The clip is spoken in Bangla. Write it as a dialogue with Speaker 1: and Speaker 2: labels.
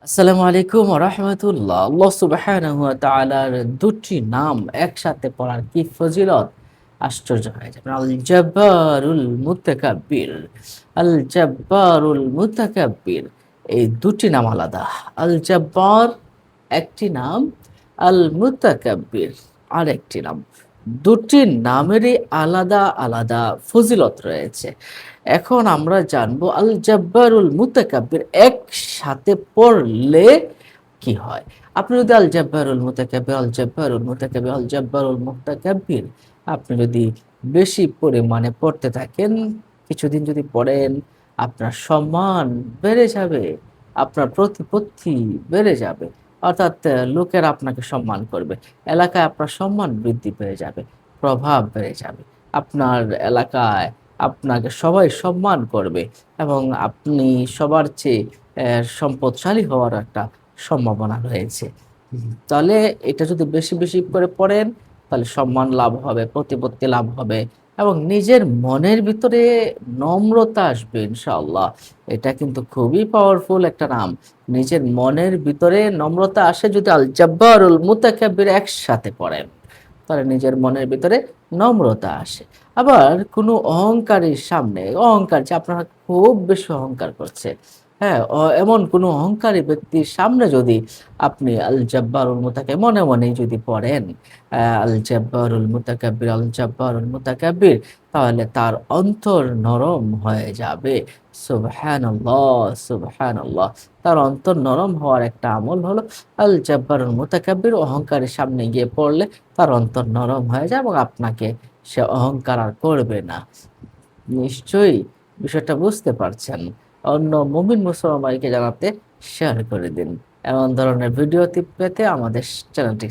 Speaker 1: আসসালামু আলাইকুম ওয়া রাহমাতুল্লাহ। আল্লাহ সুবহানাহু ওয়া তাআলার দুটি নাম একসাথে পড়ার কি ফজিলত! আশ্চর্য হয়ে যাবেন। আল জাব্বারুল মুতাকাব্বির, আল জাব্বারুল মুতাকাব্বির এই দুটি নাম আলাদা। আল জাব্বার একটি নাম, আল মুতাকাব্বির আরেকটি নাম। দুটি নামেরই আলাদা, আলাদা ফজিলত রয়েছে। এখন আমরা জানবো আল জাব্বারুল মুতাকাব্বির একসাথে পড়লে কি হয়? আপনি যদি আল জাব্বারুল মুতাকাব্বির, আল জাব্বারুল মুতাকাব্বির, আল জাব্বারুল মুতাকাব্বির আপনি যদি বেশি পরিমাণে পড়তে থাকেন, কিছুদিন যদি পড়েন, আপনার সম্মান বেড়ে যাবে, আপনার প্রতিপত্তি বেড়ে যাবে। অর্থাৎ লোকেরা আপনাকে সম্মান করবে। এলাকায় আপনার সম্মান বৃদ্ধি পেয়ে যাবে, প্রভাব বেড়ে যাবে। আপনার এলাকায় আপনাকে সবাই সম্মান করবে এবং আপনি সবার চেয়ে সম্পদশালী হওয়ার একটা সম্ভাবনা রয়েছে। তাহলে এটা যদি বেশি, বেশি করে পড়েন তাহলে সম্মান লাভ হবে, প্রতিপত্তি লাভ হবে এবং নিজের মনের ভিতরে নম্রতা আসবে ইনশাআল্লাহ। এটা কিন্তু খুবই পাওয়ারফুল একটা নাম। নিজের মনের ভিতরে নম্রতা আসে যদি আল জাব্বারুল মুতাকাব্বির একসাথে পড়েন। তাহলে নিজের মনের ভিতরে নম্রতা আসে। আবার কোনো অহংকারীর সামনে অহংকার যে আপনারা খুব বেশি অহংকার করছে। হ্যাঁ? এমন কোনো অহংকারী ব্যক্তির সামনে যদি আপনি আল জাব্বারুল মনে, মনেই যদি পড়েন আল জাব্বারুল মুতাকাব্বির, আল জাব্বারুল মুতাকাব্বির তাহলে তার অন্তর নরম হয়ে যাবে। সুবহানাল্লাহ, সুবহানাল্লাহ। তার অন্তর নরম হওয়ার একটা আমল হলো আল জাব্বারুল মুতাকাব্বির অহংকারের সামনে গিয়ে পড়লে তার অন্তর নরম হয়ে যায় এবং আপনাকে সে অহংকার আর করবে না। নিশ্চয়ই বিষয়টা বুঝতে পারছেন। অন্য মুমিন মুসলমানকে জানাতে শেয়ার করে দিন। এমন ধরনের ভিডিও পেতে আমাদের চ্যানেলটি